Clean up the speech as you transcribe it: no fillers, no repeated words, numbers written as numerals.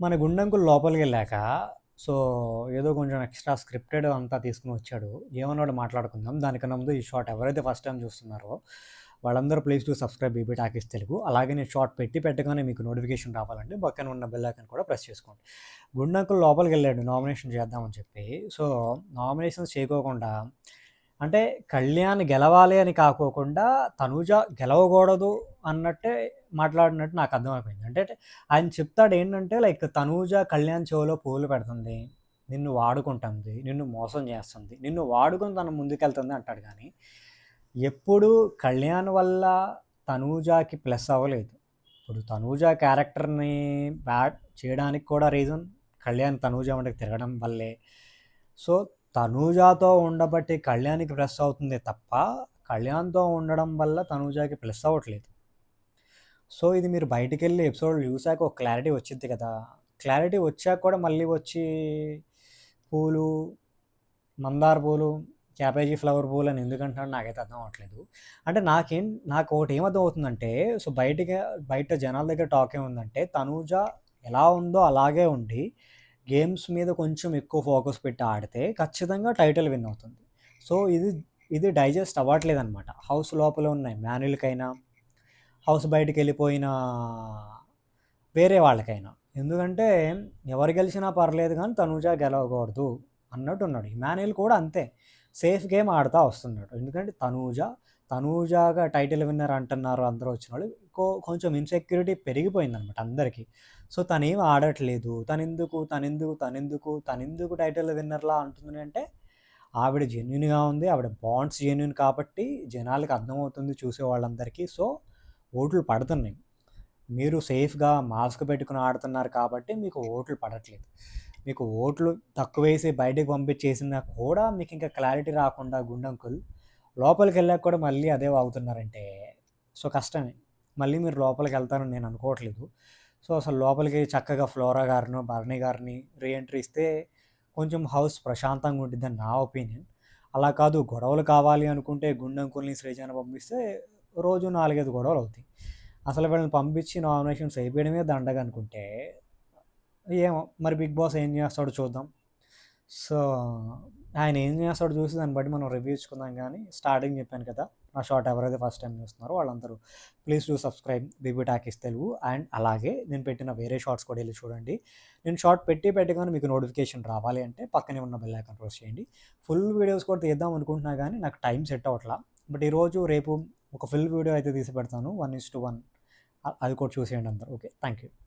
మన గుండంకుల్ లోపలికెళ్ళాక సో, ఏదో కొంచెం ఎక్స్‌ట్రా స్క్రిప్టెడ్ అంతా తీసుకొని వచ్చాడు. ఏమన్నాడో మాట్లాడుకుందాం. దానికన్నా ముందు ఈ షార్ట్ ఎవరైతే ఫస్ట్ టైమ్ చూస్తున్నారో వాళ్ళందరూ please do subscribe BB Talkies Telugu. అలాగే నేను షార్ట్ పెట్టగానే మీకు నోటిఫికేషన్ రావాలంటే పక్కన ఉన్న బెల్ ఐకాన్ కూడా ప్రెస్ చేసుకోండి. గుండంకుల్ లోపలికెళ్ళాడు నామినేషన్ చేద్దామని చెప్పి. సో, నామినేషన్స్ చేయకోకుండా అంటే కళ్యాణ్ గెలవాలి అని కాకోకుండా తనూజ గెలవకూడదు అన్నట్టే మాట్లాడినట్టు నాకు అర్థమైపోయింది. అంటే ఆయన చెప్తాడేంటంటే లైక్ తనూజ కళ్యాణ్ చెవిలో పూలు పెడుతుంది. నిన్ను వాడుకుంటుంది. నిన్ను మోసం చేస్తుంది. నిన్ను వాడుకొని తను ముందుకెళ్తుంది అంటాడు గానీ, ఎప్పుడూ కళ్యాణ్ వల్ల తనూజకి ప్లస్ అవ్వలేదు. ఇప్పుడు తనూజ క్యారెక్టర్‌ని బ్యాడ్ చేయడానికి కూడా రీజన్ కళ్యాణ్ తనూజ వెంటకి తిరగడం వల్లే. సో, తనూజతో ఉండబట్టి కళ్యాణ్‌కి ప్లస్ అవుతుందే తప్ప, కళ్యాణ్‌తో ఉండడం వల్ల తనూజకి ప్లస్ అవ్వట్లేదు. సో, ఇది మీరు బయటికెళ్ళి ఎపిసోడ్‌లు చూసాక ఒక క్లారిటీ వచ్చిద్ది కదా! క్లారిటీ వచ్చాక కూడా మళ్ళీ వచ్చి పూలు, మందార పూలు, క్యాబేజీ ఫ్లవర్ పూలని ఎందుకంటున్నాడో నాకైతే అర్థం అవ్వట్లేదు. అంటే నాకోటి ఏమర్థం అవుతుందంటే, సో, బయట జనాల దగ్గర టాక్ ఏముందంటే, తనూజ ఎలా ఉందో అలాగే ఉండి, గేమ్స్ మీద కొంచెం ఎక్కువ ఫోకస్ పెట్టి ఆడితే ఖచ్చితంగా టైటిల్ విన్ అవుతుంది. సో, ఇది డైజెస్ట్ అవ్వట్లేదనమాట. హౌస్ లోపల ఉన్న మాన్యుల్‌కైనా, హౌస్ బయటికెళ్ళిపోయిన వేరే వాళ్ళకైనా. ఎందుకంటే ఎవరు గెలిచినా పర్లేదు గానీ తనూజ గెలవకూడదు అన్నట్టున్నాడు. ఇమాన్యుయల్ కూడా అంతే. సేఫ్ గేమ్ ఆడుతా వస్తున్నాడు. ఎందుకంటే తనూజగా టైటిల్ విన్నర్ అంటున్నారు అందరూ వచ్చినోళ్ళు. కొంచెం ఇన్‌సెక్యూరిటీ పెరిగిపోయిందనమాట అందరికి. సో, తనేమి ఆడట్లేదు. తనెందుకు టైటిల్ విన్నర్‌లా అంటుంది అంటే, ఆవిడ జెన్యూన్‌గా ఉంది. ఆవిడ బాండ్స్ జెన్యూన్ కాబట్టి జనాలకి అర్థమవుతుంది చూసేవాళ్ళందరికీ. సో, ఓట్లు పడుతున్నాయి. మీరు సేఫ్‌గా మాస్క్ పెట్టుకొని ఆడుతున్నారు కాబట్టి మీకు ఓట్లు పడట్లేదు. మీకు ఓట్లు తక్కువేసి బయటకి పంపించేసినా కూడా మీకింకా క్లారిటీ రాకుండా గుండంకుల్ లోపలికెళ్ళాక కూడా మళ్ళీ అదే వాగుతున్నారంటే సో, కష్టమే. మళ్ళీ మీరు లోపలికెళ్తారని నేను అనుకోవట్లేదు. సో, అసలు లోపలికి చక్కగా ఫ్లోరా గారినో, భరణి గారిని రీ ఎంట్రీ ఇస్తే కొంచెం హౌస్ ప్రశాంతంగా ఉండిద్దని నా ఒపీనియన్. అలా కాదు గొడవలు కావాలి అనుకుంటే గుండంకుల్‌ని, శ్రీజని పంపిస్తే రోజు 4, 5 గొడవలవుతాయి. అసలు వీళ్ళని పంపించి నామినేషన్స్ ఏపియడమే దండగనుకుంటే, ఏమో మరి 'బిగ్ బాస్' ఏం చేస్తాడో చూద్దాం. సో, ఆయన ఏం చేస్తాడో చూసి దాన్ని బట్టి మనం రివ్యూ ఇచ్చుకుందాం గానీ, స్టార్టింగ్ చెప్పాను కదా! నా షార్ట్ ఎవరైతే ఫస్ట్ టైమ్ చూస్తున్నారో వాళ్ళందరూ please do subscribe BB Talkies Telugu. And అలాగే నేను పెట్టిన వేరే షార్ట్స్ కూడా ఎళ్లి చూడండి. నేను షార్ట్ పెట్టగానే మీకు నోటిఫికేషన్ రావాలి అంటే పక్కనే ఉన్న బెల్ ఐకాన్ ప్రెస్ చేయండి. ఫుల్ వీడియోస్ కూడా తీద్దాం అనుకుంటున్నా గానీ, నాకు టైం సెట్ అవ్వట్లా. బట్ ఈరోజు, రేపు ఒక ఫుల్ వీడియో అయితే తీసి పెడతాను 1:1. అది కూడా చూసేయండి అందరూ. ఓకే. Thank you.